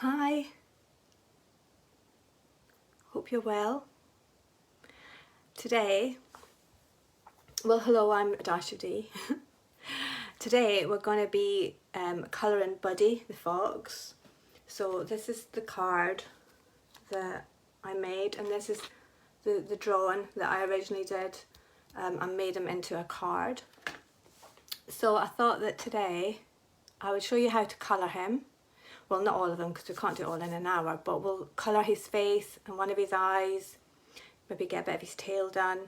Hi, hope you're well. Today, well hello, I'm Dasha D. Today we're going to be colouring Buddy the fox. So this is the card that I made, and this is the drawing that I originally did. I made him into a card. So I thought that today I would show you how to colour him. Well, not all of them because we can't do it all in an hour, but we'll colour his face and one of his eyes, maybe get a bit of his tail done,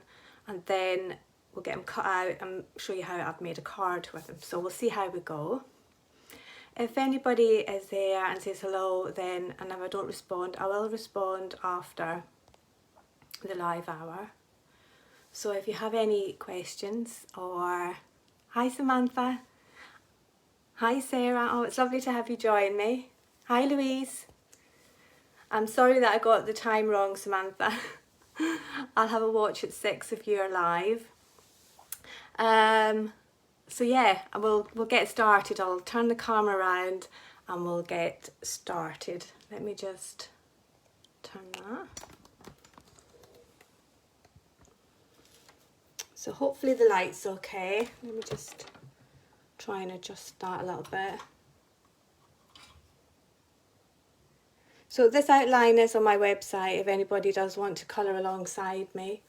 and then we'll get him cut out and show you how I've made a card with him. So we'll see how we go. If anybody is there and says hello, then, and if I don't respond, I will respond after the live hour. So if you have any questions, or hi Samantha, hi Sarah, oh it's lovely to have you join me. Hi Louise. I'm sorry that I got the time wrong, Samantha. I'll have a watch at 6 if you're live. So yeah, we'll get started. I'll turn the camera around and we'll get started. Let me just turn that. So hopefully the light's okay. Let me just try and adjust that a little bit. So this outline is on my website if anybody does want to colour alongside me.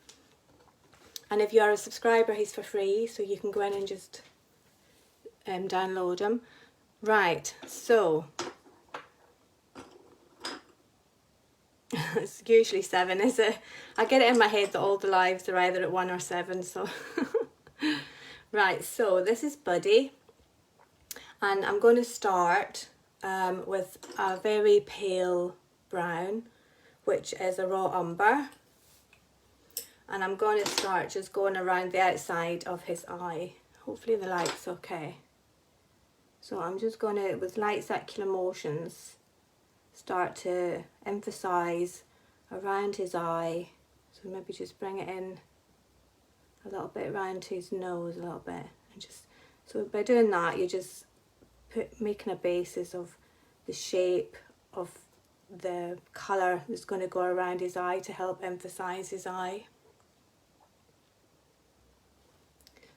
And if you are a subscriber, he's for free, so you can go in and just download him. Right, so it's usually 7, is it? I get it in my head that all the lives are either at 1 or 7, so right, so this is Buddy, and I'm going to start with a very pale brown, which is a raw umber, and I'm going to start just going around the outside of his eye. Hopefully the light's okay. So I'm just going to, with light circular motions, start to emphasise around his eye. So maybe just bring it in a little bit around to his nose a little bit, and just, so by doing that you're just making a basis of the shape of the colour that's going to go around his eye to help emphasise his eye.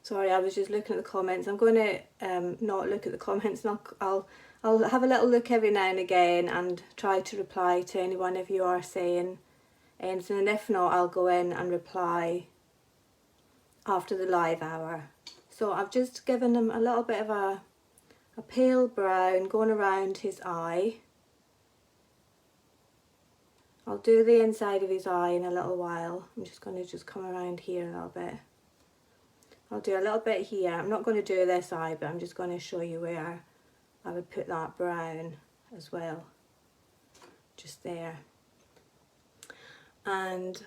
Sorry, I was just looking at the comments. I'm going to not look at the comments. I'll have a little look every now and again and try to reply to anyone if you are saying anything, and if not, I'll go in and reply after the live hour. So I've just given him a little bit of a pale brown going around his eye. I'll do the inside of his eye in a little while. I'm just going to just come around here a little bit. I'll do a little bit here. I'm not going to do this eye, but I'm just going to show you where I would put that brown as well. Just there. And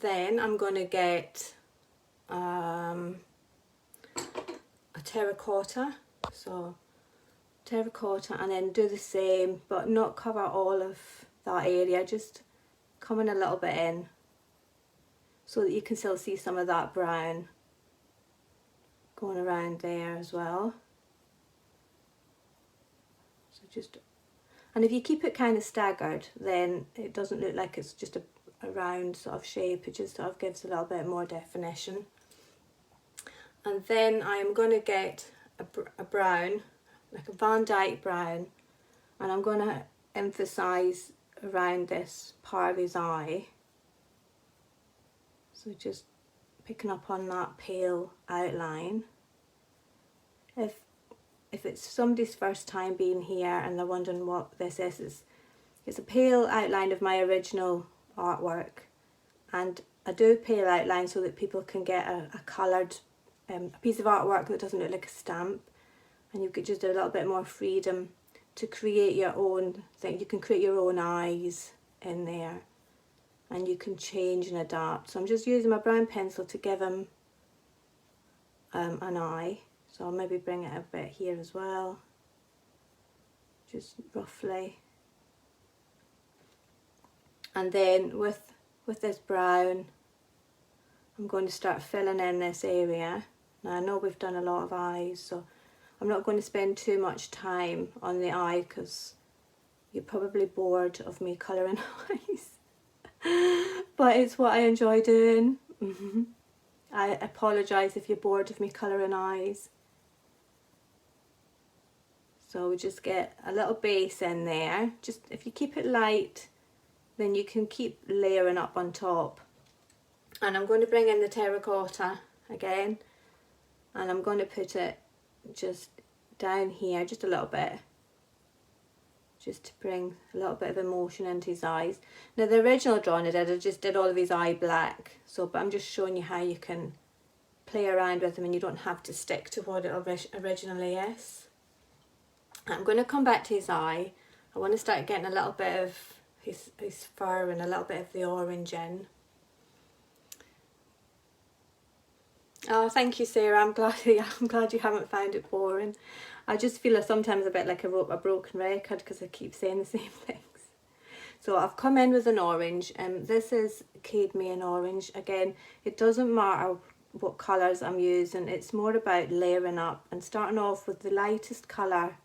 then I'm going to get a terracotta. So terracotta, and then do the same, but not cover all of that area. Just come in a little bit in so that you can still see some of that brown going around there as well. So just, and if you keep it kind of staggered, then it doesn't look like it's just a round sort of shape. It just sort of gives a little bit more definition. And then I'm going to get a brown, like a Van Dyke brown, and I'm going to emphasise around this part of his eye. So just picking up on that pale outline. If it's somebody's first time being here and they're wondering what this is, it's a pale outline of my original artwork, and I do pale outline so that people can get a coloured a piece of artwork that doesn't look like a stamp, and you could just do a little bit more freedom to create your own thing. You can create your own eyes in there, and you can change and adapt. So I'm just using my brown pencil to give him an eye. So I'll maybe bring it a bit here as well, just roughly. And then with this brown, I'm going to start filling in this area. Now I know we've done a lot of eyes, so I'm not going to spend too much time on the eye because You're probably bored of me colouring eyes, but it's what I enjoy doing. I apologise if you're bored of me colouring eyes. So we just get a little base in there. Just if you keep it light, then you can keep layering up on top. And I'm going to bring in the terracotta again, and I'm going to put it just down here, just a little bit, just to bring a little bit of emotion into his eyes. Now the original drawing I just did all of his eye black, so but I'm just showing you how you can play around with them and you don't have to stick to what it originally is. I'm going to come back to his eye. I want to start getting a little bit of his fur and a little bit of the orange in. Oh, thank you, Sarah. I'm glad you haven't found it boring. I just feel sometimes a bit like a broken record because I keep saying the same things. So I've come in with an orange, and this is cadmium orange. Again, it doesn't matter what colours I'm using. It's more about layering up and starting off with the lightest colour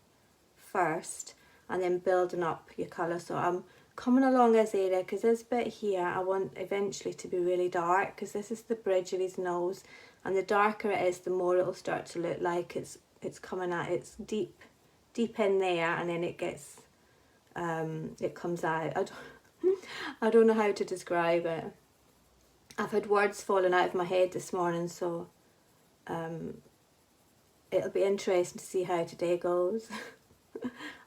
first and then building up your colour. So I'm coming along this area because this bit here I want eventually to be really dark, because this is the bridge of his nose, and the darker it is the more it'll start to look like it's coming out, it's deep in there, and then it gets it comes out. I don't know how to describe it. I've had words falling out of my head this morning, so it'll be interesting to see how today goes.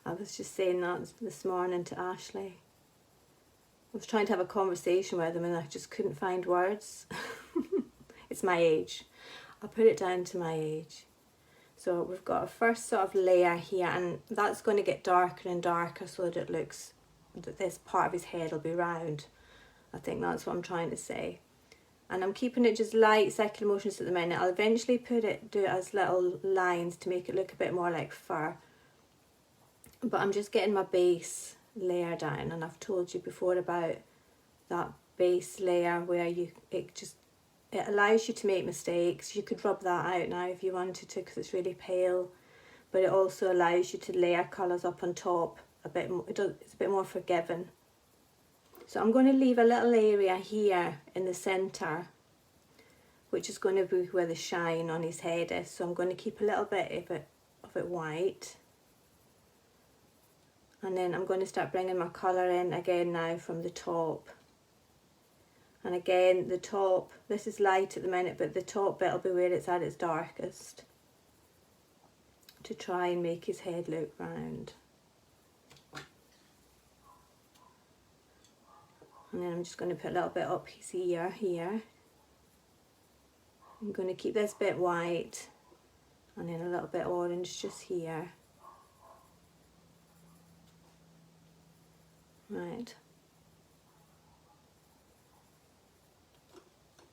I was just saying that this morning to Ashley. I was trying to have a conversation with him and I just couldn't find words. It's my age. I'll put it down to my age. So we've got a first sort of layer here, and that's going to get darker and darker so that it looks that this part of his head will be round. I think that's what I'm trying to say. And I'm keeping it just light circular motions at the minute. I'll eventually do it as little lines to make it look a bit more like fur. But I'm just getting my base layer down, and I've told you before about that base layer where it allows you to make mistakes. You could rub that out now if you wanted to because it's really pale, but it also allows you to layer colours up on top a bit more. It's a bit more forgiving. So I'm going to leave a little area here in the centre, which is going to be where the shine on his head is. So I'm going to keep a little bit of it white. And then I'm going to start bringing my colour in again now from the top. And again, the top, this is light at the minute, but the top bit will be where it's at its darkest, to try and make his head look round. And then I'm just going to put a little bit up his ear here. I'm going to keep this bit white and then a little bit orange just here. Right.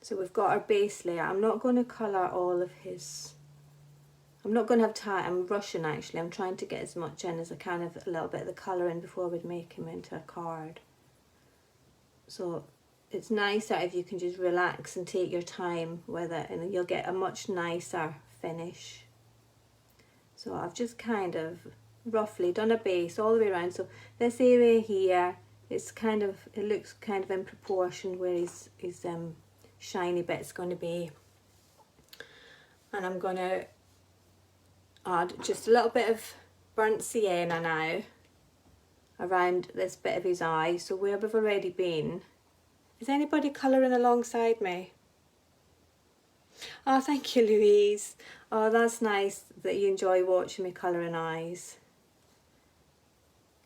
So we've got our base layer. I'm not going to colour all of his... I'm not going to have time. I'm rushing actually. I'm trying to get as much in as I can of a little bit of the colour in before we'd make him into a card. So it's nicer if you can just relax and take your time with it, and you'll get a much nicer finish. So I've just kind of roughly done a base all the way around. So this area here, it's kind of, it looks kind of in proportion where his shiny bit's going to be. And I'm going to add just a little bit of burnt sienna now around this bit of his eye. So where we've already been. Is anybody colouring alongside me? Oh, thank you, Louise. Oh, that's nice that you enjoy watching me colouring eyes.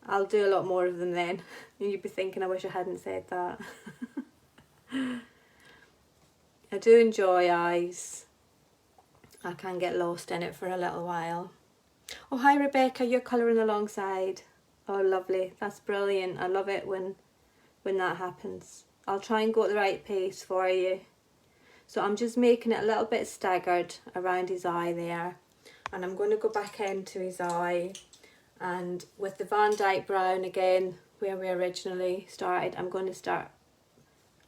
I'll do a lot more of them then. And you'd be thinking, I wish I hadn't said that. I do enjoy eyes. I can get lost in it for a little while. Oh, hi Rebecca, you're colouring alongside. Oh, lovely. That's brilliant. I love it when that happens. I'll try and go at the right pace for you. So I'm just making it a little bit staggered around his eye there. And I'm going to go back into his eye. And with the Van Dyke Brown again, where we originally started, I'm going to start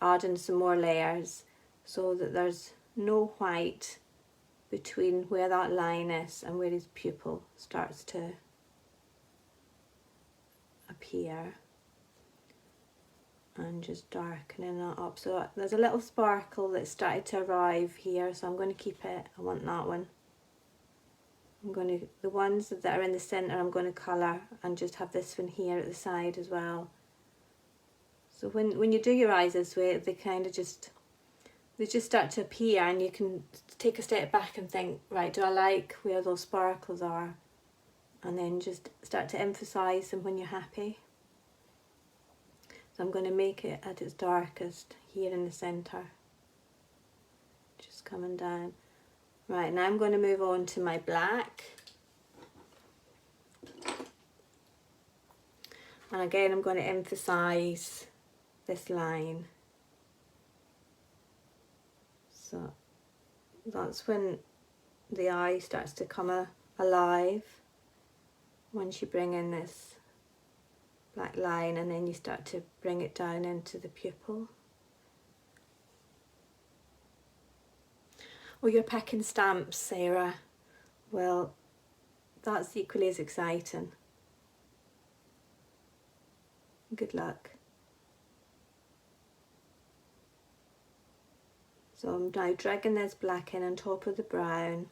adding some more layers so that there's no white between where that line is and where his pupil starts to here and just darkening that up. So there's a little sparkle that's started to arrive here, so I'm going to keep it. I want that one. The ones that are in the centre I'm going to colour, and just have this one here at the side as well. So when you do your eyes this way, they kind of just start to appear, and you can take a step back and think, right, do I like where those sparkles are? And then just start to emphasise them when you're happy. So I'm going to make it at its darkest here in the centre. Just coming down. Right, now I'm going to move on to my black. And again, I'm going to emphasise this line. So that's when the eye starts to come alive, once you bring in this black line, and then you start to bring it down into the pupil. Oh, you're packing stamps, Sarah. Well, that's equally as exciting. Good luck. So I'm now dragging this black in on top of the brown.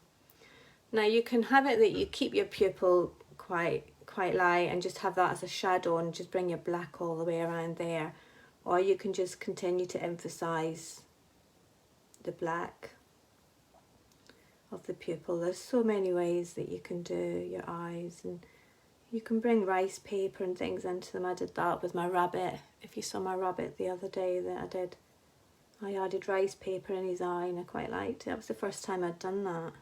Now you can have it that you keep your pupil quite light and just have that as a shadow and just bring your black all the way around there, or you can just continue to emphasise the black of the pupil. There's so many ways that you can do your eyes, and you can bring rice paper and things into them. I did that with my rabbit. If you saw my rabbit the other day that I added rice paper in his eye and I quite liked it. That was the first time I'd done that.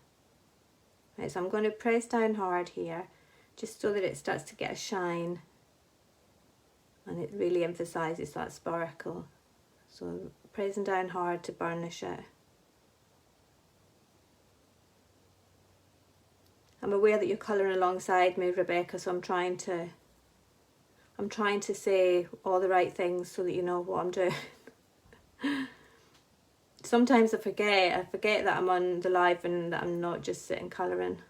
Right, so I'm going to press down hard here, just so that it starts to get a shine, and it really emphasises that sparkle. So pressing down hard to burnish it. I'm aware that you're colouring alongside me, Rebecca, so I'm trying to say all the right things so that you know what I'm doing. Sometimes I forget that I'm on the live and that I'm not just sitting colouring.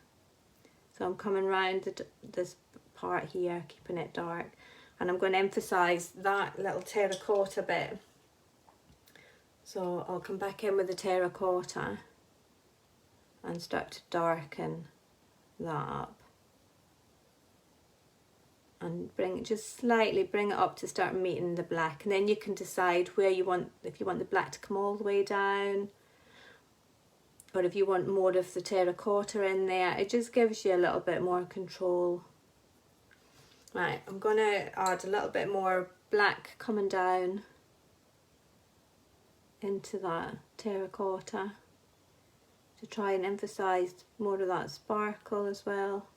So I'm coming round this part here, keeping it dark, and I'm going to emphasise that little terracotta bit. So I'll come back in with the terracotta and start to darken that up, and just slightly bring it up to start meeting the black, and then you can decide where you want, if you want the black to come all the way down, or if you want more of the terracotta in there. It just gives you a little bit more control. Right, I'm going to add a little bit more black coming down into that terracotta to try and emphasise more of that sparkle as well.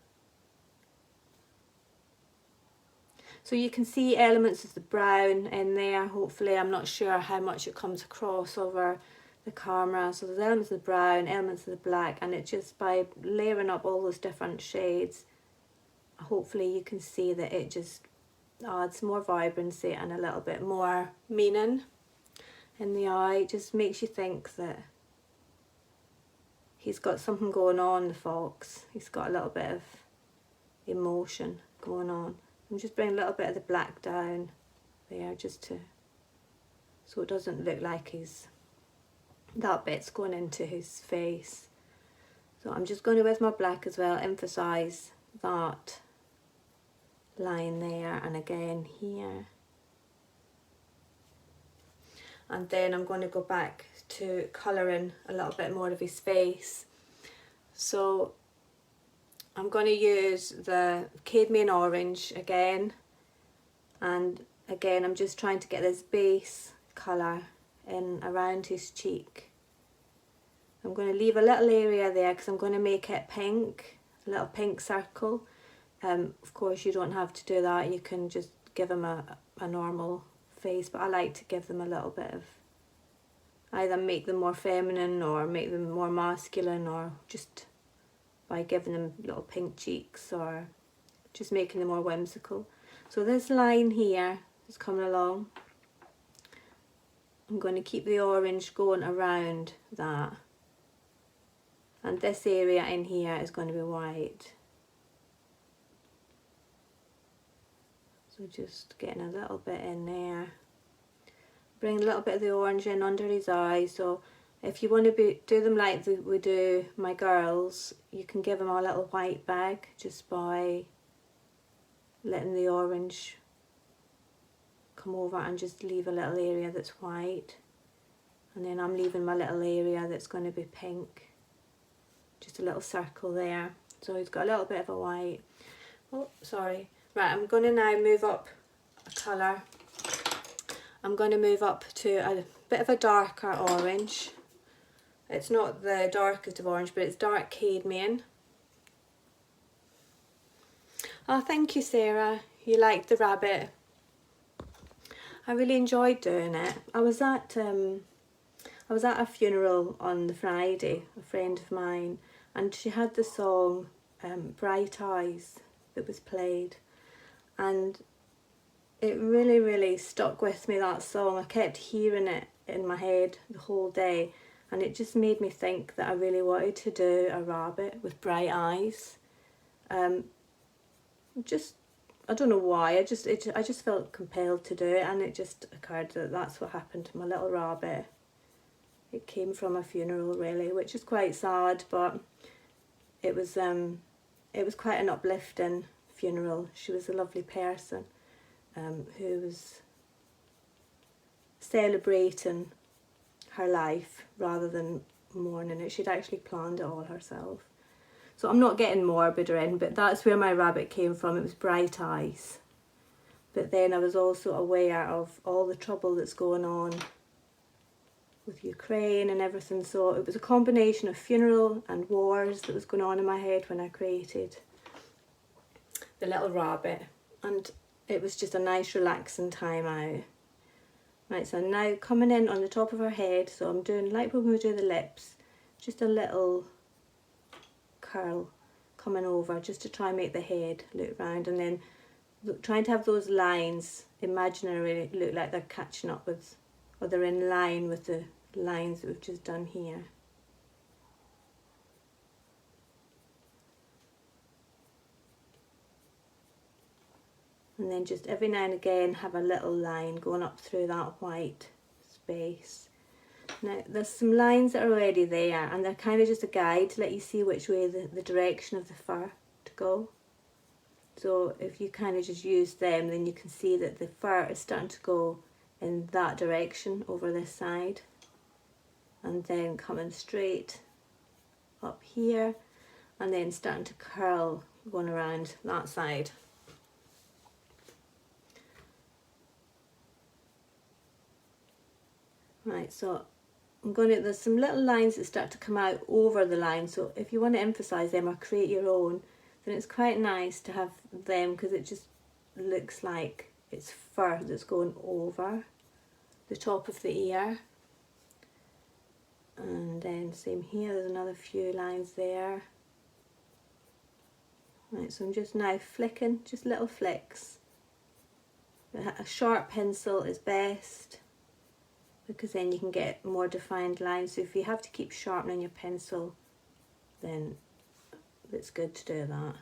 So you can see elements of the brown in there, hopefully. I'm not sure how much it comes across over the camera. So there's elements of the brown, elements of the black, and it just, by layering up all those different shades, hopefully you can see that it just adds more vibrancy and a little bit more meaning in the eye. It just makes you think that he's got something going on, the fox. He's got a little bit of emotion going on. I'm just bringing a little bit of the black down there, just so it doesn't look like that bit's going into his face. So I'm just going to, with my black as well, emphasise that line there, and again here. And then I'm going to go back to colouring a little bit more of his face. So I'm going to use the cadmium orange again, and again I'm just trying to get this base colour in around his cheek. I'm going to leave a little area there because I'm going to make it pink, a little pink circle. Of course you don't have to do that, you can just give him a normal face, but I like to give them a little bit of, either make them more feminine or make them more masculine, or just by giving them little pink cheeks, or just making them more whimsical. So this line here is coming along. I'm going to keep the orange going around that, and this area in here is going to be white. So just getting a little bit in there. Bring a little bit of the orange in under his eye. So if you want to do them like we do my girls, you can give them a little white bag just by letting the orange come over and just leave a little area that's white. And then I'm leaving my little area that's going to be pink. Just a little circle there. So he's got a little bit of a white. Oh, sorry. Right, I'm going to now move up a colour. I'm going to move up to a bit of a darker orange. It's not the darkest of orange, but it's dark cadmium. Oh, thank you, Sarah. You liked the rabbit. I really enjoyed doing it. I was at a funeral on the Friday, a friend of mine, and she had the song Bright Eyes that was played, and it really, really stuck with me, that song. I kept hearing it in my head the whole day, and it just made me think that I really wanted to do a rabbit with bright eyes. I don't know why, I just felt compelled to do it, and it just occurred that that's what happened to my little rabbit. It came from a funeral, really, which is quite sad, but it was quite an uplifting funeral. She was a lovely person who was celebrating her life rather than mourning it. She'd actually planned it all herself. So I'm not getting morbid or anything, but that's where my rabbit came from. It was bright eyes. But then I was also aware of all the trouble that's going on with Ukraine and everything. So it was a combination of funeral and wars that was going on in my head when I created the little rabbit. And it was just a nice relaxing time out. Right, so now coming in on the top of her head, so I'm doing like when we do the lips, just a little curl coming over just to try and make the head look round, and then trying to have those lines imaginarily look like they're catching up with, or they're in line with the lines that we've just done here. And then just every now and again have a little line going up through that white space. Now there's some lines that are already there, and they're kind of just a guide to let you see which way the direction of the fur to go. So if you kind of just use them, then you can see that the fur is starting to go in that direction over this side, and then coming straight up here, and then starting to curl going around that side. Right, so there's some little lines that start to come out over the line, so if you want to emphasise them or create your own, then it's quite nice to have them, because it just looks like it's fur that's going over the top of the ear. And then same here, there's another few lines there. Right, so I'm just now flicking, just little flicks. A sharp pencil is best, because then you can get more defined lines. So if you have to keep sharpening your pencil, then it's good to do that.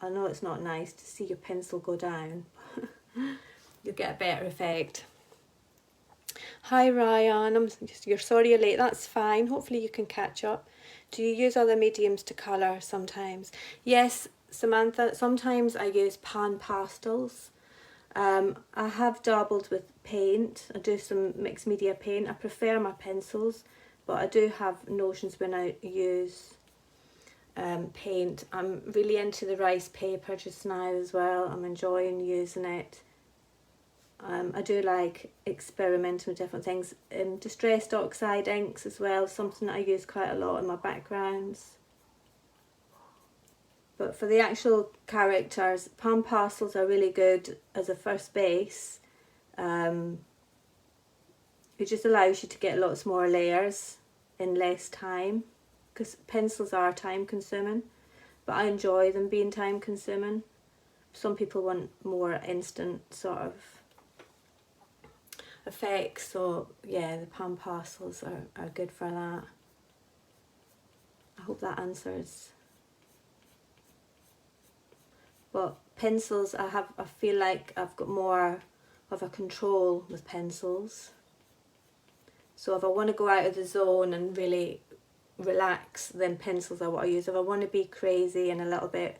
I know it's not nice to see your pencil go down, you'll get a better effect. Hi Ryan, you're sorry you're late, that's fine, hopefully you can catch up. Do you use other mediums to colour sometimes? Yes, Samantha, sometimes I use pan pastels. I have dabbled with paint. I do some mixed media paint. I prefer my pencils, but I do have notions when I use paint. I'm really into the rice paper just now as well. I'm enjoying using it. I do like experimenting with different things. Distressed oxide inks as well, something that I use quite a lot in my backgrounds. But for the actual characters, pan pastels are really good as a first base. It just allows you to get lots more layers in less time, because pencils are time consuming, but I enjoy them being time consuming. Some people want more instant sort of effects, so yeah, the pan pastels are good for that. I hope that answers. But pencils, I feel like I've got more of a control with pencils. So if I want to go out of the zone and really relax, then pencils are what I use. If I want to be crazy and a little bit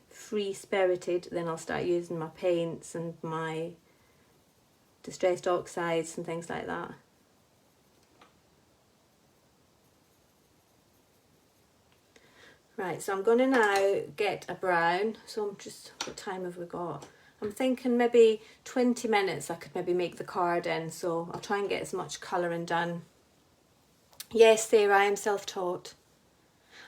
free-spirited, then I'll start using my paints and my distressed oxides and things like that. Right, so I'm going to now get a brown. So I'm just, what time have we got? I'm thinking maybe 20 minutes I could maybe make the card in, so I'll try and get as much colouring done. Yes, Sarah, I am self-taught.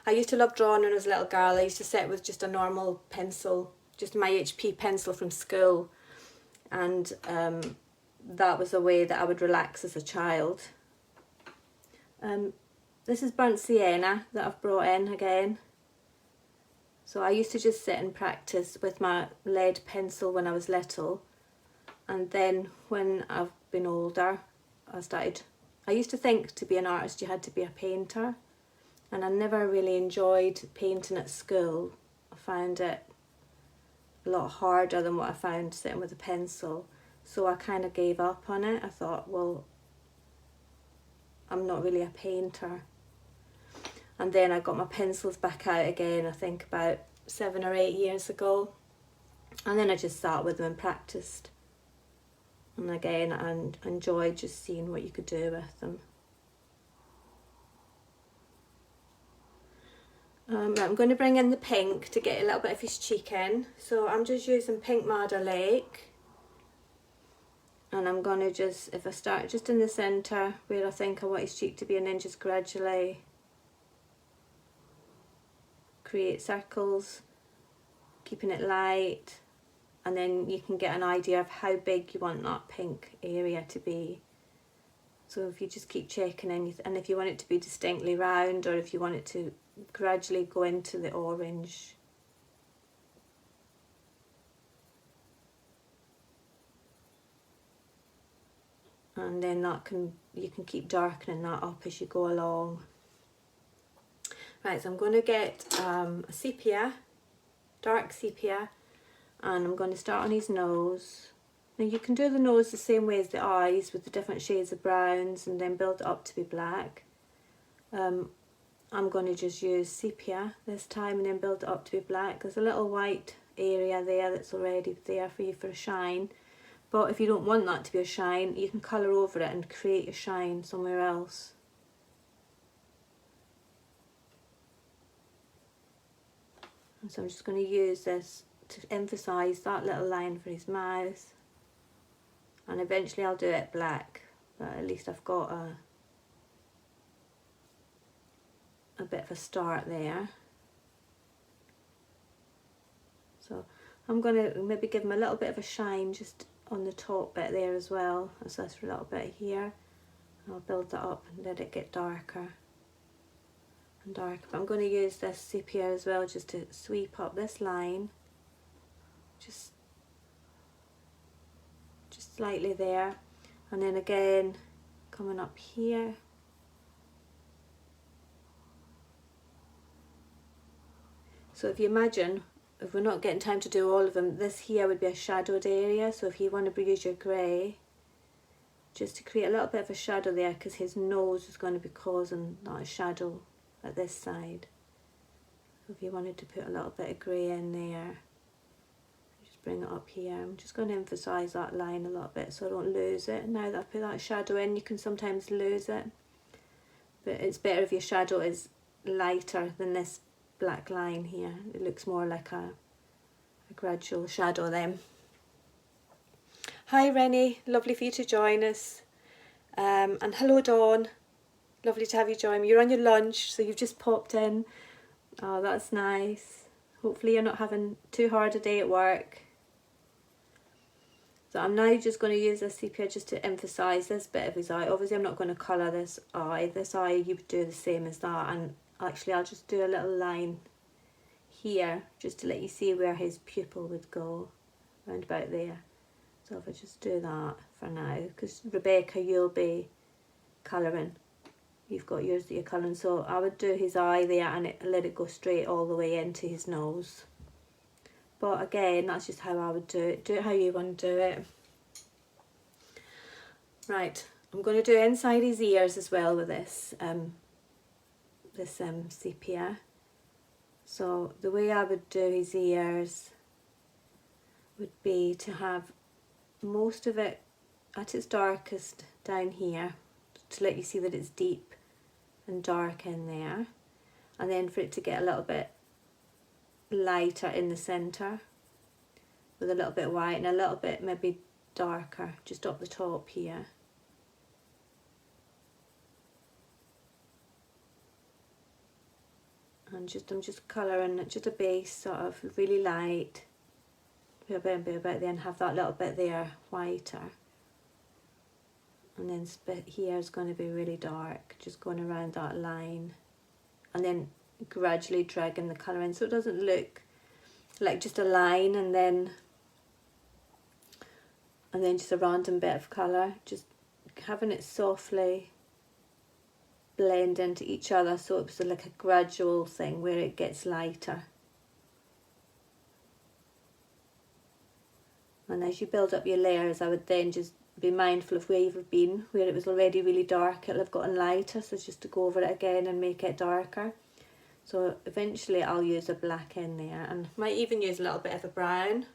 I used to love drawing when I was a little girl. I used to sit with just a normal pencil, just my HP pencil from school, and that was a way that I would relax as a child. This is burnt sienna that I've brought in again. So I used to just sit and practice with my lead pencil when I was little, and then when I've been older I used to think to be an artist you had to be a painter, and I never really enjoyed painting at school. I found it a lot harder than what I found sitting with a pencil, so I kind of gave up on it. I thought, well, I'm not really a painter. And then I got my pencils back out again, I think about 7 or 8 years ago, and then I just sat with them and practiced. And again, I enjoyed just seeing what you could do with them. I'm going to bring in the pink to get a little bit of his cheek in. So I'm just using Pink Madder Lake. And I'm going to just, if I start just in the centre where I think I want his cheek to be, and then just gradually create circles, keeping it light, and then you can get an idea of how big you want that pink area to be. So if you just keep checking in, and if you want it to be distinctly round, or if you want it to gradually go into the orange. And then you can keep darkening that up as you go along. Right, so I'm going to get a sepia, dark sepia, and I'm going to start on his nose. Now you can do the nose the same way as the eyes, with the different shades of browns, and then build it up to be black. I'm going to just use sepia this time and then build it up to be black. There's a little white area there that's already there for you for a shine. But if you don't want that to be a shine, you can colour over it and create a shine somewhere else. And so I'm just going to use this to emphasise that little line for his mouth. And eventually I'll do it black, but at least I've got a bit of a start there. So I'm going to maybe give him a little bit of a shine just on the top bit there as well, as this little bit here. I'll build that up and let it get darker and darker. But I'm going to use this sepia as well just to sweep up this line, just slightly there, and then again coming up here. So if you imagine, if we're not getting time to do all of them, this here would be a shadowed area. So if you want to use your grey, just to create a little bit of a shadow there, because his nose is going to be causing that shadow at this side. So if you wanted to put a little bit of grey in there, just bring it up here. I'm just going to emphasise that line a little bit so I don't lose it. Now that I put that shadow in, you can sometimes lose it, but it's better if your shadow is lighter than this black line here. It looks more like a gradual shadow then. Hi Rennie, lovely for you to join us. And hello Dawn, lovely to have you join me. You're on your lunch, so you've just popped in. Oh, that's nice. Hopefully you're not having too hard a day at work. So I'm now just going to use this sepia just to emphasise this bit of his eye. Obviously I'm not going to colour this eye. This eye you would do the same as that, and actually I'll just do a little line here just to let you see where his pupil would go, round about there. So if I just do that for now, because Rebecca, you'll be colouring. You've got yours that you're colouring, so I would do his eye there and let it go straight all the way into his nose. but again, that's just how I would do it. Do it how you want to do it. Right, I'm going to do inside his ears as well with this sepia. So the way I would do his ears would be to have most of it at its darkest down here, to let you see that it's deep and dark in there, and then for it to get a little bit lighter in the centre with a little bit white and a little bit maybe darker just up the top here. And I'm just colouring just a base, sort of really light, a bit, then have that little bit there whiter, and then this bit here is going to be really dark, just going around that line, and then gradually dragging the colour in so it doesn't look like just a line and then just a random bit of colour, just having it softly blend into each other so it's like a gradual thing where it gets lighter. And as you build up your layers, I would then just be mindful of where you've been, where it was already really dark, it'll have gotten lighter, so just to go over it again and make it darker. So eventually I'll use a black in there, and might even use a little bit of a brown.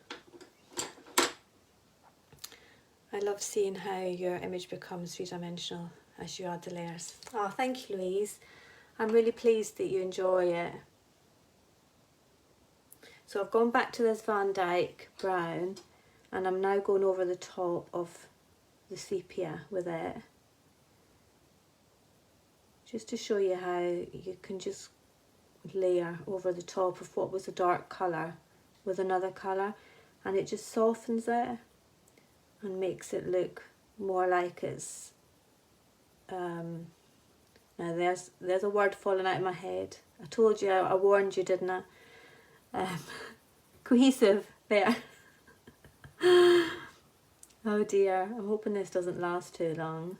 I love seeing how your image becomes three-dimensional as you add the layers. Oh, thank you, Louise. I'm really pleased that you enjoy it. So I've gone back to this Van Dyke brown, and I'm now going over the top of the sepia with it, just to show you how you can just layer over the top of what was a dark colour with another colour, and it just softens it and makes it look more like it's now there's a word falling out of my head. I told you, I warned you, didn't I? Cohesive, there. Oh dear, I'm hoping this doesn't last too long.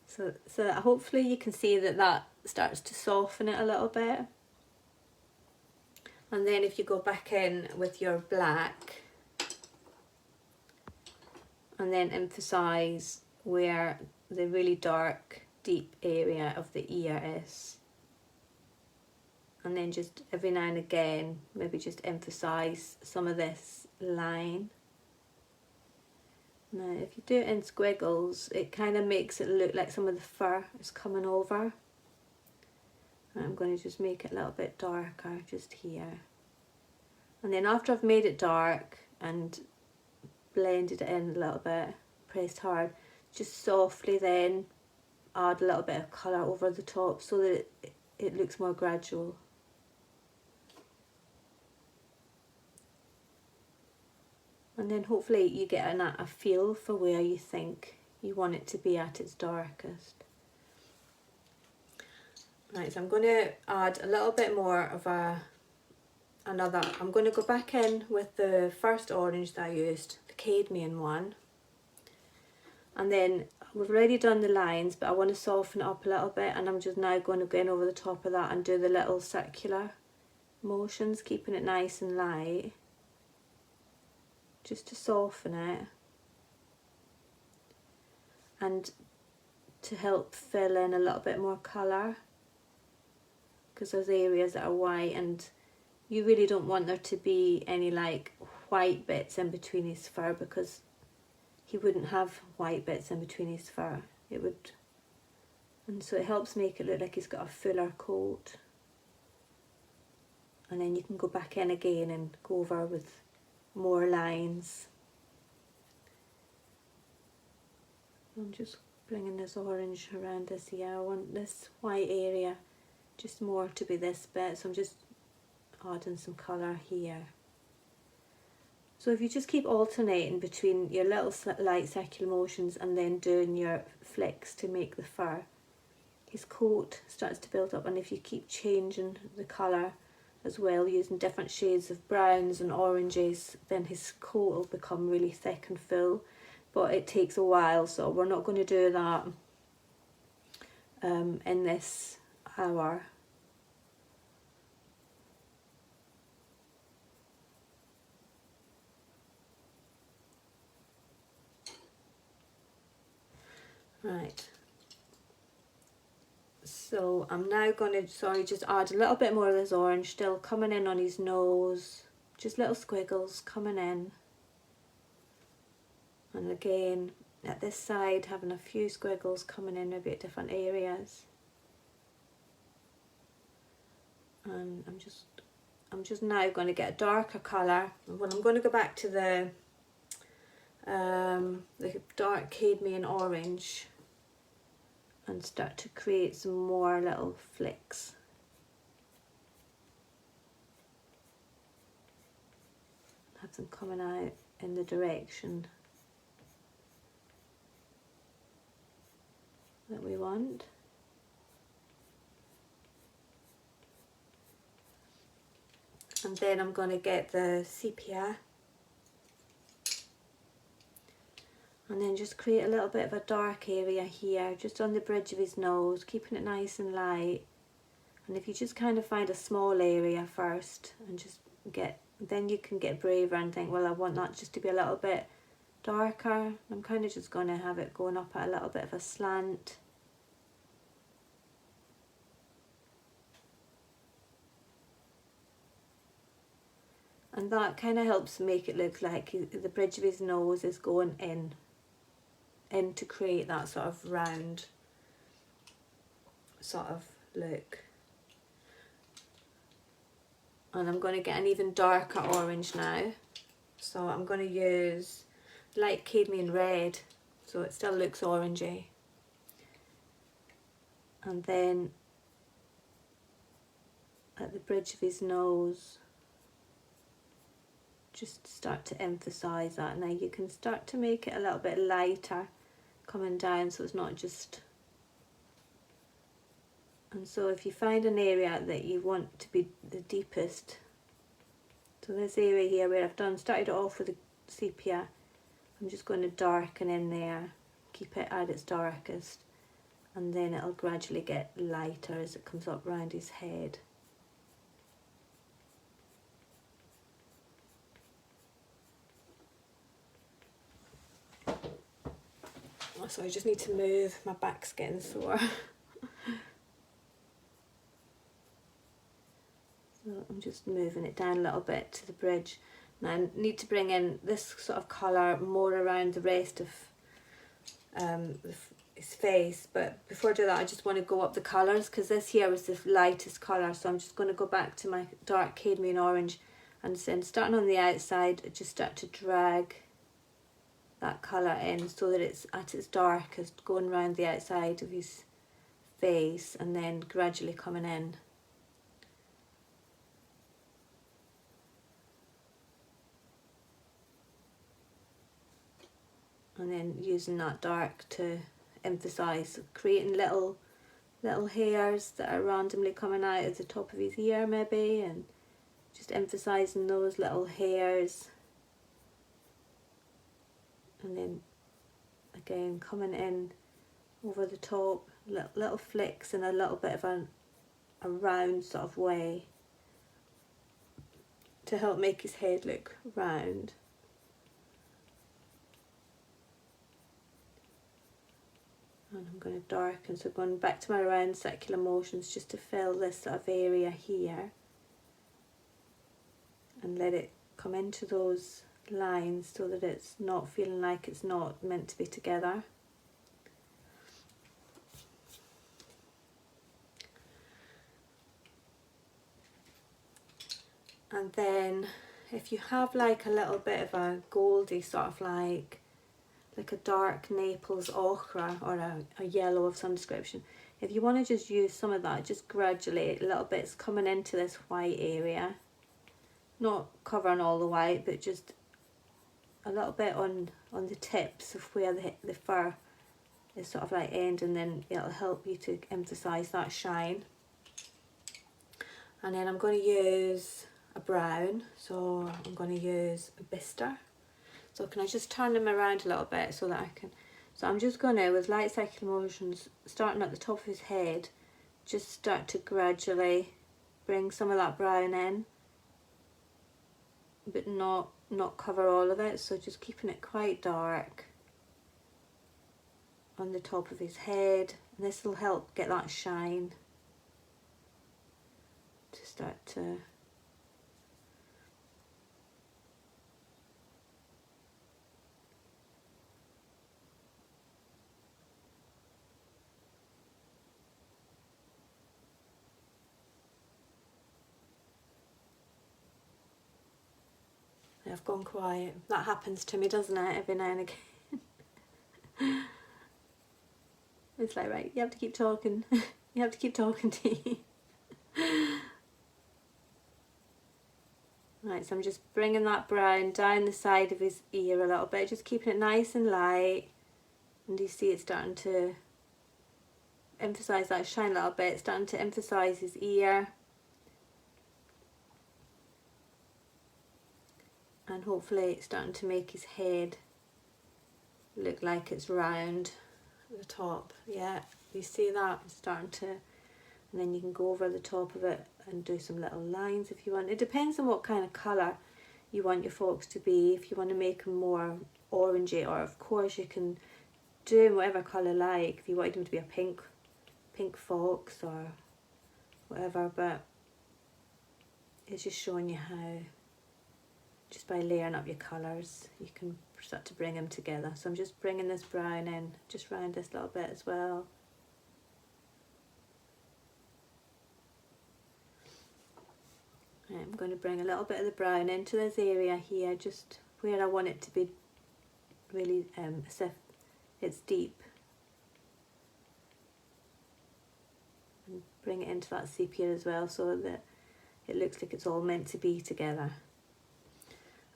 So hopefully you can see that starts to soften it a little bit. And then if you go back in with your black and then emphasise where the really dark, deep area of the ear is. And then just every now and again, maybe just emphasise some of this line. Now, if you do it in squiggles, it kind of makes it look like some of the fur is coming over. And I'm going to just make it a little bit darker just here. And then after I've made it dark and blended it in a little bit, pressed hard, just softly then add a little bit of colour over the top so that it looks more gradual. And then hopefully you get a feel for where you think you want it to be at its darkest. Right, so I'm going to add a little bit more of I'm going to go back in with the first orange that I used, the cadmium one. And then we've already done the lines, but I want to soften it up a little bit, and I'm just now going to go in over the top of that and do the little circular motions, keeping it nice and light, just to soften it and to help fill in a little bit more colour, because there's areas that are white and you really don't want there to be any like white bits in between his fur, because he wouldn't have white bits in between his fur. It would, and so it helps make it look like he's got a fuller coat. And then you can go back in again and go over with more lines. I'm just bringing this orange around this here. I want this white area just more to be this bit, so I'm just adding some colour here. So if you just keep alternating between your little light circular motions and then doing your flicks to make the fur, his coat starts to build up. And if you keep changing the colour as well, using different shades of browns and oranges, then his coat will become really thick and full. But it takes a while, so we're not going to do that in this hour. Right. So I'm now going to, just add a little bit more of this orange, still coming in on his nose, just little squiggles coming in. And again, at this side, having a few squiggles coming in maybe at different areas. And I'm just now going to get a darker colour. Well, I'm going to go back to the dark cadmium orange and start to create some more little flicks. Have them coming out in the direction that we want. And then I'm going to get the sepia and then just create a little bit of a dark area here, just on the bridge of his nose, keeping it nice and light. And if you just kind of find a small area first and just then you can get braver and think, well, I want that just to be a little bit darker. I'm kind of just going to have it going up at a little bit of a slant. And that kind of helps make it look like the bridge of his nose is going in to create that sort of round sort of look. And I'm going to get an even darker orange now. So I'm going to use light cadmium red, so it still looks orangey. And then at the bridge of his nose, just start to emphasise that. Now you can start to make it a little bit lighter coming down, so it's not just. And so if you find an area that you want to be the deepest, so this area here where I've started it off with the sepia, I'm just going to darken in there, keep it at its darkest, and then it'll gradually get lighter as it comes up round his head. So I just need to move, my back's getting sore. So I'm just moving it down a little bit to the bridge. Now I need to bring in this sort of colour more around the rest of his face, but before I do that I just want to go up the colours, because this here was the lightest colour, so I'm just going to go back to my dark cadmium orange and then starting on the outside just start to drag that colour in so that it's at its darkest, going round the outside of his face and then gradually coming in. And then using that dark to emphasise, creating little hairs that are randomly coming out at the top of his ear maybe, and just emphasising those little hairs. And then again coming in over the top, little flicks in a little bit of a round sort of way to help make his head look round. And I'm going to darken, so going back to my round circular motions just to fill this sort of area here and let it come into those lines so that it's not feeling like it's not meant to be together. And then if you have like a little bit of a goldy sort of like a dark Naples ochre or a yellow of some description, if you want to just use some of that, just gradually little bits coming into this white area, not covering all the white, but just a little bit on the tips of where the fur is sort of like end, and then it'll help you to emphasize that shine. And then I'm going to use a brown, so I'm going to use a Bister. So can I just turn them around a little bit so that I can, so I'm just going to, with light circular motions, starting at the top of his head, just start to gradually bring some of that brown in, but not cover all of it, so just keeping it quite dark. on the top of his head. And this will help get that shine to start to I've gone quiet. That happens to me, doesn't it, every now and again. It's like, right, you have to keep talking. You have to keep talking to you. Right, so I'm just bringing that brown down the side of his ear a little bit, just keeping it nice and light. And you see it's starting to emphasise that shine a little bit, it's starting to emphasise his ear. And hopefully it's starting to make his head look like it's round at the top. Yeah, you see that? It's starting to, and then you can go over the top of it and do some little lines if you want. It depends on what kind of colour you want your fox to be. If you want to make them more orangey, or of course you can do them whatever colour like. If you wanted them to be a pink fox or whatever, but it's just showing you how, just by layering up your colours, you can start to bring them together. So I'm just bringing this brown in, just round this little bit as well. I'm going to bring a little bit of the brown into this area here, just where I want it to be really as if it's deep. And bring it into that sepia as well, so that it looks like it's all meant to be together.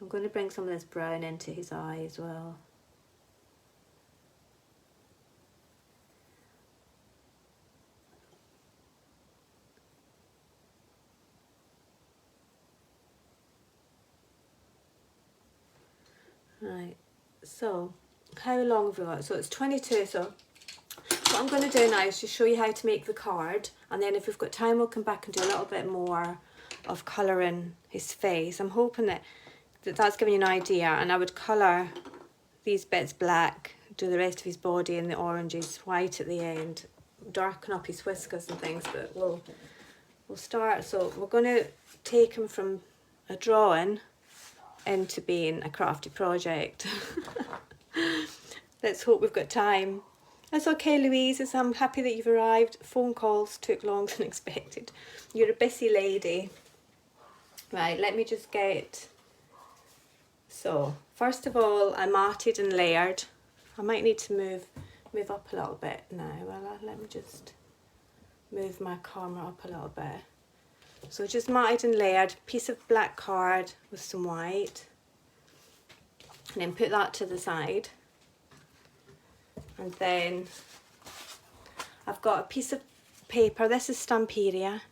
I'm going to bring some of this brown into his eye as well. Right, so how long have we got? So it's 22, so what I'm going to do now is just show you how to make the card, and then if we've got time we'll come back and do a little bit more of colouring his face. I'm hoping that that's giving you an idea, and I would colour these bits black, do the rest of his body and the oranges white at the end, darken up his whiskers and things, but we'll start. So we're going to take him from a drawing into being a crafty project. Let's hope we've got time. That's okay, Louise, I'm happy that you've arrived. Phone calls took longer than expected. You're a busy lady. Right, let me just get, so first of all I matted and layered. I might need to move up a little bit now. Well, let me just move my camera up a little bit. So just matted and layered, piece of black card with some white, and then put that to the side. And then I've got a piece of paper, this is Stamperia,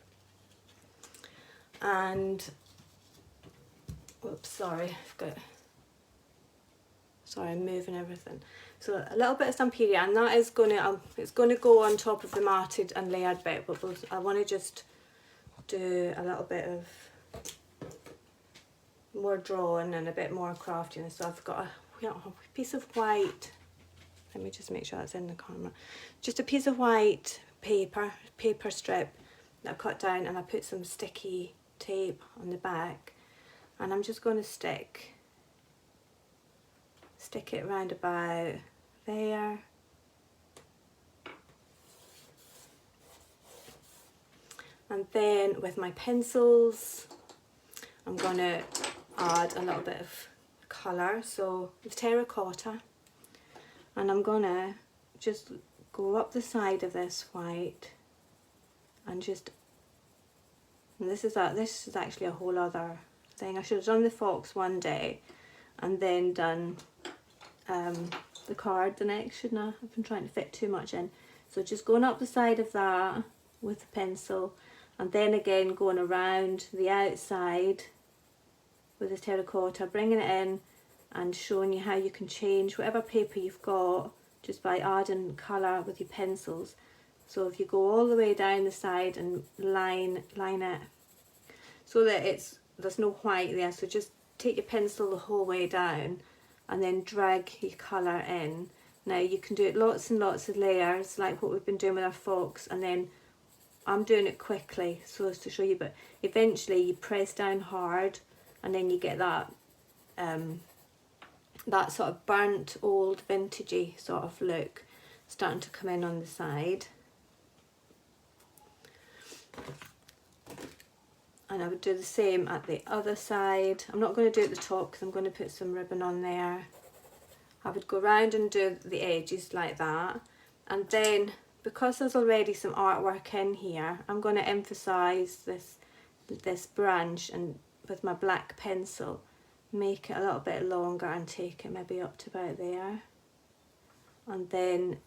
and oops, sorry, I'm moving everything. So a little bit of Stamperia, and that is it's going to go on top of the matted and layered bit, but I want to just do a little bit of more drawing and a bit more craftiness. So I've got a piece of white, let me just make sure that's in the camera, just a piece of white paper strip that I cut down, and I put some sticky tape on the back, and I'm just going to stick it round about there. And then with my pencils, I'm going to add a little bit of colour. So with terracotta, and I'm going to just go up the side of this white, and this is actually a whole other thing. I should have done the fox one day and then done the card the next, shouldn't I? I've been trying to fit too much in. So just going up the side of that with the pencil, and then again going around the outside with the terracotta, bringing it in and showing you how you can change whatever paper you've got just by adding colour with your pencils. So if you go all the way down the side and line it so that there's no white there, so just take your pencil the whole way down and then drag your colour in. Now you can do it lots and lots of layers like what we've been doing with our fox, and then I'm doing it quickly so as to show you, but eventually you press down hard and then you get that that sort of burnt old vintagey sort of look starting to come in on the side. And I would do the same at the other side. I'm not going to do it at the top because I'm going to put some ribbon on there. I would go round and do the edges like that, and then because there's already some artwork in here, I'm going to emphasise this branch and with my black pencil make it a little bit longer and take it maybe up to about there, and then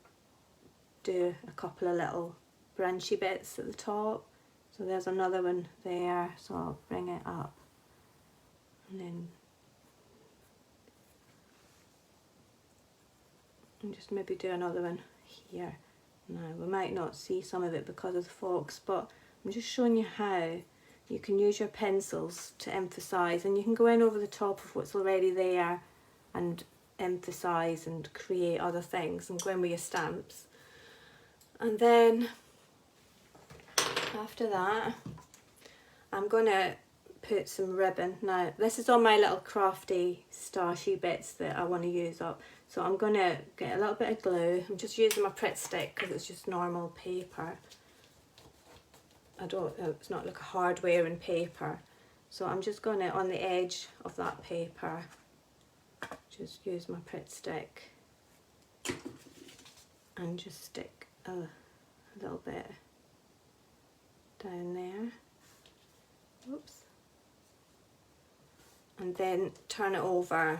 do a couple of little branchy bits at the top. So there's another one there, so I'll bring it up and then and just maybe do another one here. Now we might not see some of it because of the fox, but I'm just showing you how you can use your pencils to emphasise, and you can go in over the top of what's already there and emphasise and create other things and go in with your stamps. And then after that I'm going to put some ribbon. Now this is all my little crafty stashy bits that I want to use up, so I'm going to get a little bit of glue. I'm just using my Pritt stick because it's just normal paper. It's not like a hard wearing paper, so I'm just going to, on the edge of that paper, just use my Pritt stick and just stick a little bit down there. Oops. And then turn it over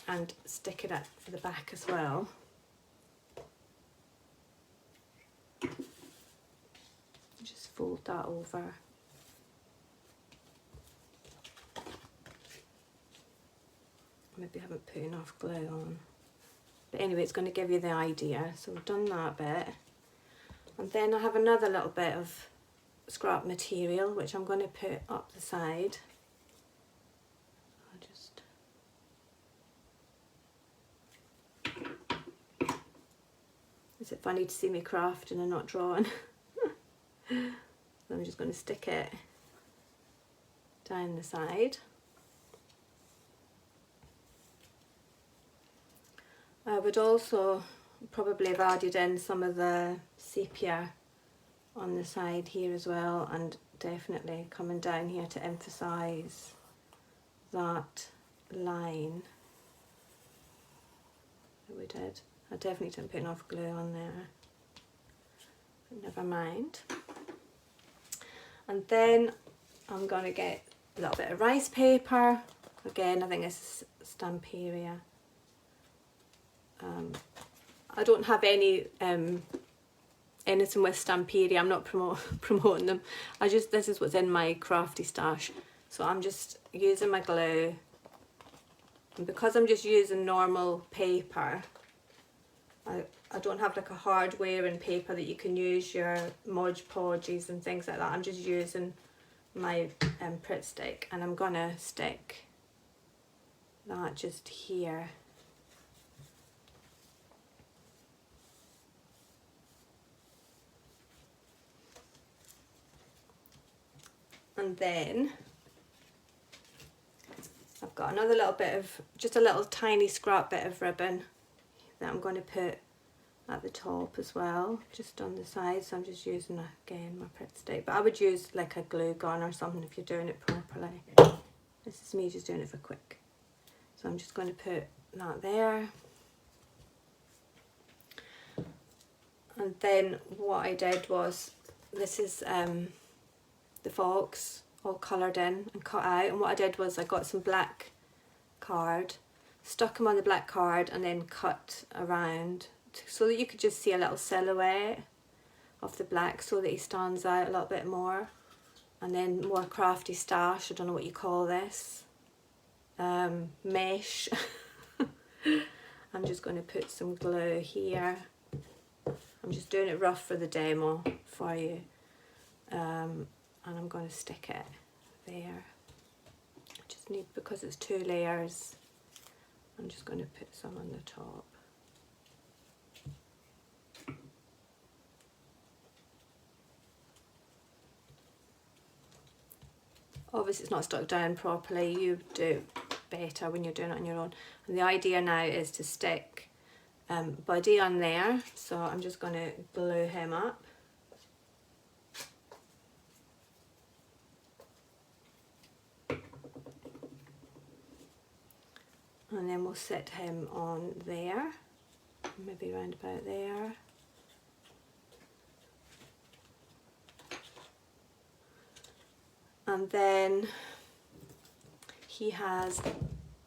and stick it at the back as well. Just fold that over. Maybe I haven't put enough glue on. But anyway, it's going to give you the idea. So we've done that bit. And then I have another little bit of scrap material which I'm going to put up the side. Is it funny to see me crafting and not drawing? So I'm just going to stick it down the side. I would also probably have added in some of the sepia on the side here as well, and definitely coming down here to emphasise that line that we did. I definitely didn't put enough glue on there, but never mind. And then I'm going to get a little bit of rice paper. Again, I think this is Stamperia. I don't have any anything with Stamperia. I'm not promoting them. This is what's in my crafty stash. So I'm just using my glue, and because I'm just using normal paper, I don't have like a hard wearing paper that you can use your Mod Podges and things like that. I'm just using my Pritt stick, and I'm gonna stick that just here. And then I've got another little bit of, just a little tiny scrap bit of ribbon that I'm going to put at the top as well, just on the side. So I'm just using, again, my Pritt stick, but I would use like a glue gun or something if you're doing it properly. This is me just doing it for quick. So I'm just going to put that there. And then what I did was, this is the fox all coloured in and cut out, and what I did was I got some black card, stuck him on the black card, and then cut around so that you could just see a little silhouette of the black, so that he stands out a little bit more. And then more crafty stash, I don't know what you call this, mesh. I'm just going to put some glue here. I'm just doing it rough for the demo for you. And I'm going to stick it there. I just need, because it's 2 layers, I'm just going to put some on the top. obviously it's not stuck down properly. You do it better when you're doing it on your own. And the idea now is to stick Buddy on there, so I'm just going to glue him up. And then we'll sit him on there, maybe round about there. And then he has,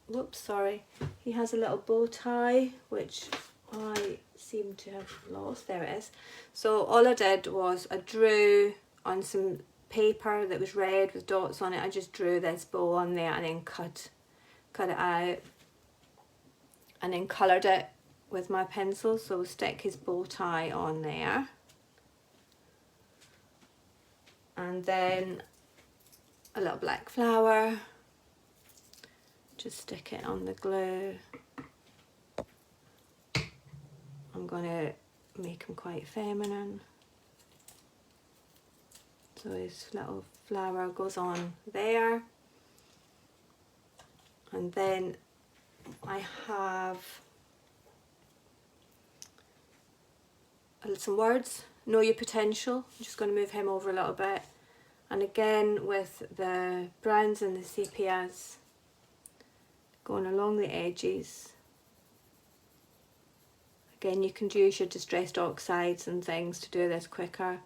whoops, sorry, he has a little bow tie, which I seem to have lost. There it is. So all I did was I drew on some paper that was red with dots on it. I just drew this bow on there and then cut it out, and then coloured it with my pencil. So we'll stick his bow tie on there, and then a little black flower, just stick it on the glue. I'm going to make him quite feminine, so his little flower goes on there. And then I have some words. Know your potential. I'm just going to move him over a little bit, and again with the browns and the sepias, going along the edges. Again, you can use your distressed oxides and things to do this quicker,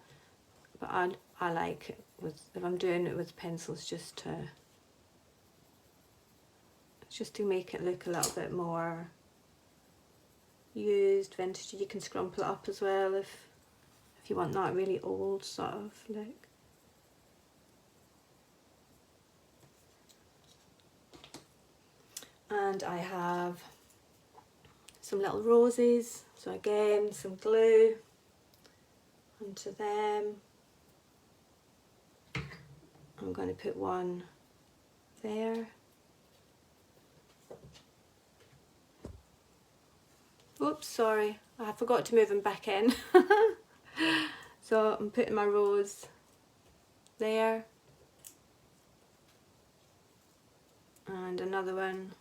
but I like it with, if I'm doing it with pencils, just to make it look a little bit more used, vintage. You can scrumple it up as well if you want that really old sort of look. And I have some little roses, so again some glue onto them. I'm going to put one there. Oops, sorry, I forgot to move them back in. So I'm putting my rose there, and another one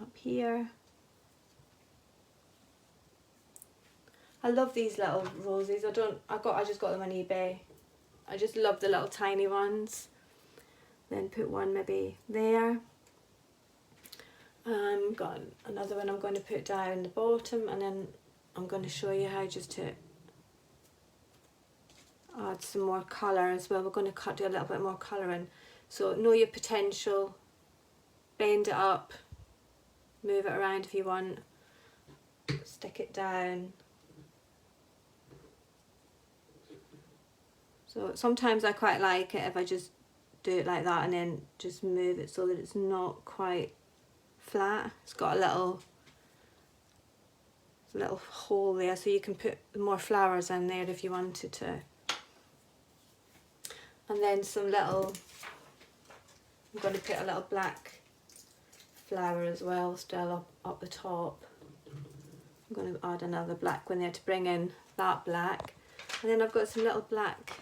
up here. I love these little roses. I just got them on eBay. I just love the little tiny ones. Then put one maybe there. Got another one I'm going to put down the bottom, and then I'm going to show you how just to add some more colour as well. We're going to do a little bit more colouring. So know your potential, bend it up, move it around if you want, stick it down. So sometimes I quite like it if I just do it like that and then just move it so that it's not quite flat. It's got a little hole there, so you can put more flowers in there if you wanted to. And then some little, I'm going to put a little black flower as well still up the top. I'm going to add another black one there to bring in that black. And then I've got some little black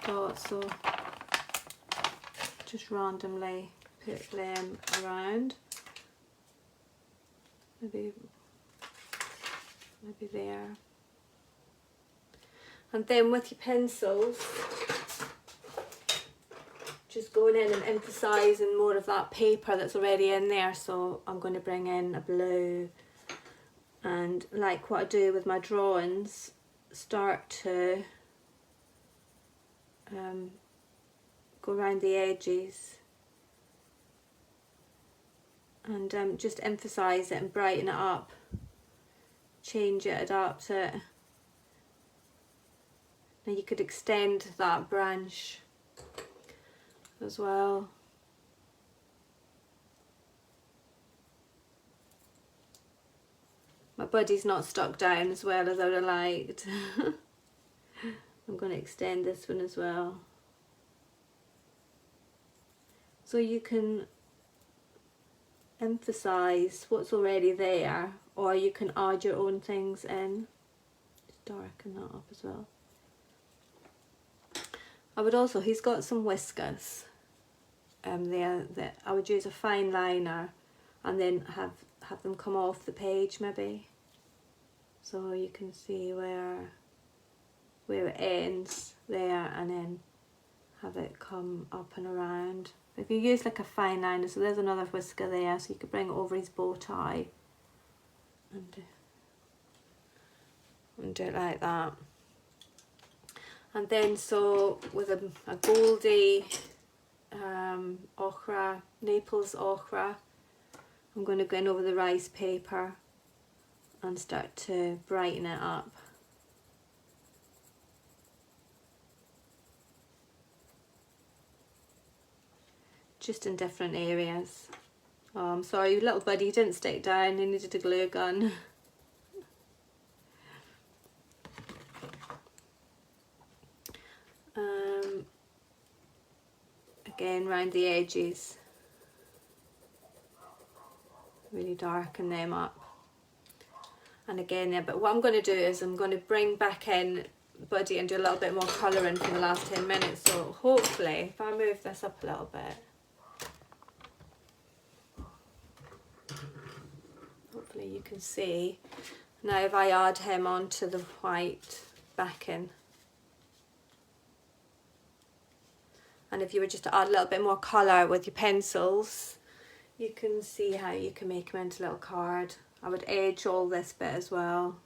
dots, so just randomly put them around. Maybe there. And then with your pencils, just going in and emphasising more of that paper that's already in there. So I'm going to bring in a blue, and like what I do with my drawings, start to go around the edges and just emphasise it and brighten it up, change it, adapt it. Now you could extend that branch as well. My buddy's not stuck down as well as I would have liked. I'm going to extend this one as well. So you can emphasise what's already there, or you can add your own things in. Just darken that up as well. I would also, he's got some whiskers there that I would use a fine liner and then have them come off the page maybe, so you can see where it ends there, and then have it come up and around. If you use like a fine liner, so there's another whisker there, so you could bring it over his bow tie and do it like that. And then so with a goldy ochre, Naples ochre, I'm going to go in over the rice paper and start to brighten it up. Just in different areas. Oh, I'm sorry, little buddy, he didn't stick down, he needed a glue gun. Again, round the edges, really darken them up. And again, yeah, but what I'm going to do is I'm going to bring back in Buddy and do a little bit more colouring for the last 10 minutes. So hopefully, if I move this up a little bit, hopefully you can see. Now if I add him onto the white backing, and if you were just to add a little bit more colour with your pencils, you can see how you can make him into a little card. I would edge all this bit as well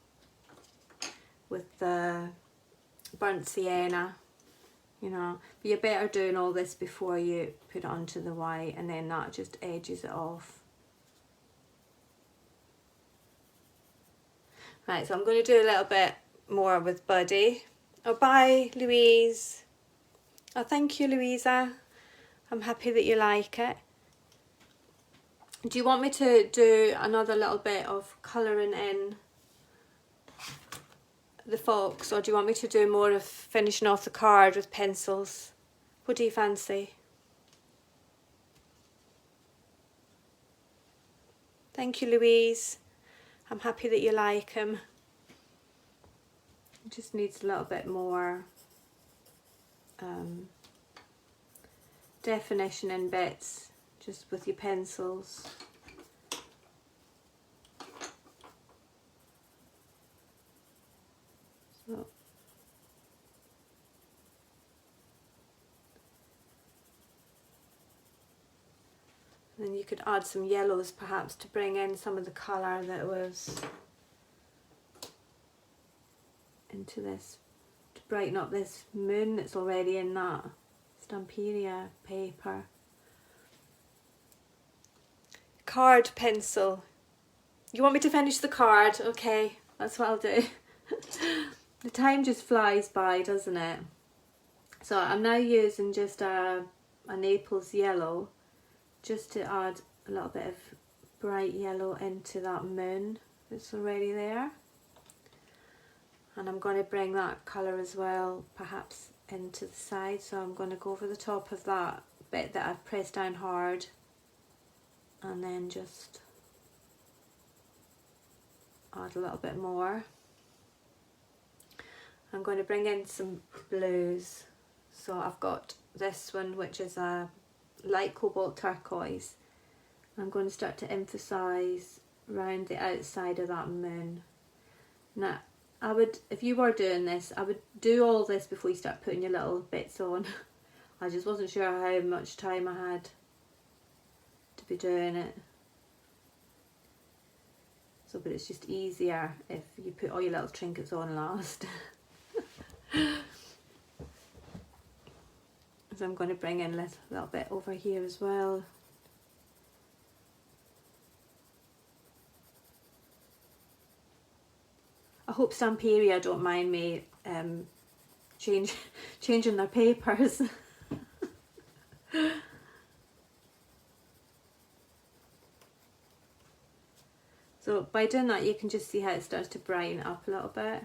with the burnt sienna, you know. But you're better doing all this before you put it onto the white, and then that just edges it off. Right, so I'm going to do a little bit more with Buddy. Oh, bye, Louise. Oh, thank you, Louisa. I'm happy that you like it. Do you want me to do another little bit of colouring in the fox, or do you want me to do more of finishing off the card with pencils? What do you fancy? Thank you, Louise. I'm happy that you like him. It just needs a little bit more definition in bits, just with your pencils. So then you could add some yellows perhaps to bring in some of the colour that was into this, to brighten up this moon that's already in that Stamperia paper. Card pencil. You want me to finish the card? Okay, that's what I'll do. The time just flies by, doesn't it? So I'm now using just a Naples yellow, just to add a little bit of bright yellow into that moon that's already there. And I'm going to bring that colour as well, perhaps into the side. So I'm going to go over the top of that bit that I've pressed down hard, and then just add a little bit more. I'm going to bring in some blues. So I've got this one, which is a light cobalt turquoise. I'm going to start to emphasise around the outside of that moon. Now, I would, if you were doing this, I would do all this before you start putting your little bits on. I just wasn't sure how much time I had to be doing it. So, but it's just easier if you put all your little trinkets on last. So I'm going to bring in a little bit over here as well. I hope Stamperia don't mind me changing their papers. So by doing that, you can just see how it starts to brighten up a little bit.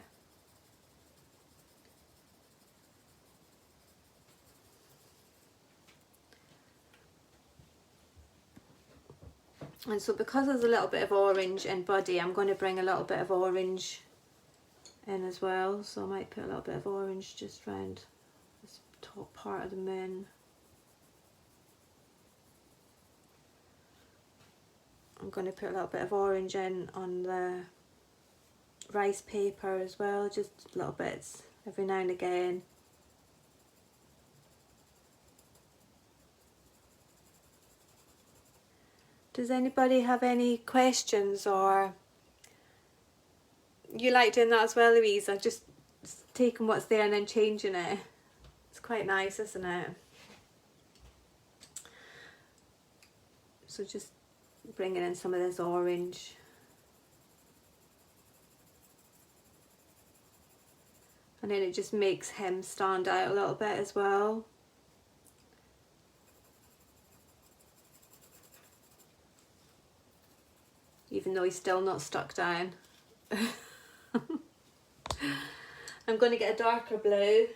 And so because there's a little bit of orange in Buddy, I'm going to bring a little bit of orange in as well. So I might put a little bit of orange just round this top part of the moon. I'm going to put a little bit of orange in on the rice paper as well, just little bits every now and again. Does anybody have any questions, or you like doing that as well, Louisa? Just taking what's there and then changing it. It's quite nice, isn't it? So just bringing in some of this orange. And then it just makes him stand out a little bit as well. Even though he's still not stuck down. I'm going to get a darker blue.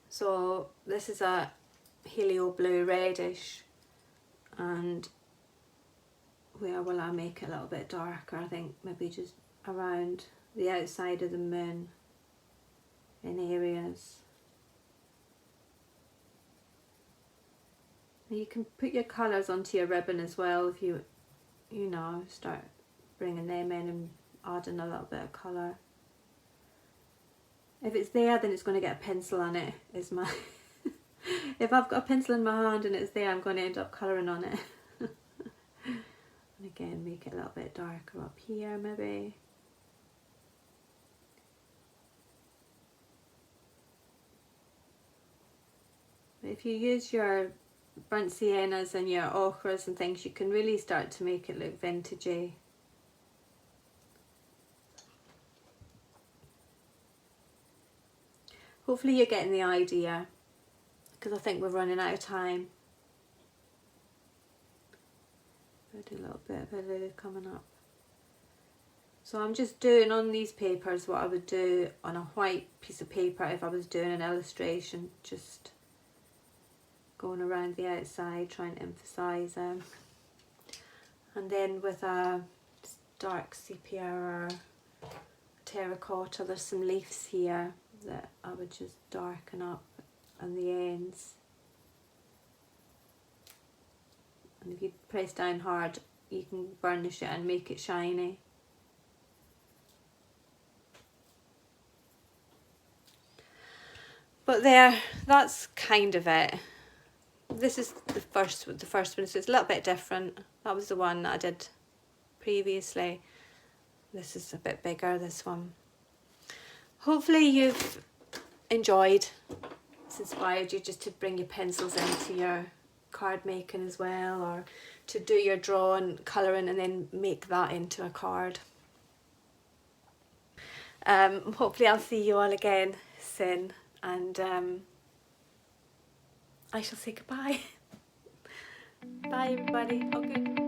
So this is a helio blue reddish, and where will I make it a little bit darker? I think maybe just around the outside of the moon in areas. You can put your colours onto your ribbon as well if you know, start bringing them in and adding a little bit of colour. If it's there, then it's going to get a pencil on it, is my... If I've got a pencil in my hand and it's there, I'm going to end up colouring on it. And again, make it a little bit darker up here, maybe. But if you use your burnt siennas and your ochres and things, you can really start to make it look vintagey. Hopefully you're getting the idea, because I think we're running out of time. I'll do a little bit of it coming up. So I'm just doing on these papers what I would do on a white piece of paper if I was doing an illustration, just going around the outside trying to emphasise them. And then with a dark sepia or terracotta, there's some leaves here that I would just darken up on the ends. And if you press down hard, you can burnish it and make it shiny. But there, that's kind of it. This is the first one, so it's a little bit different. That was the one that I did previously. This is a bit bigger, this one. Hopefully you've enjoyed. It's inspired you just to bring your pencils into your card making as well, or to do your drawing, colouring, and then make that into a card. Hopefully I'll see you all again soon, and I shall say goodbye. Bye everybody. Oh, good.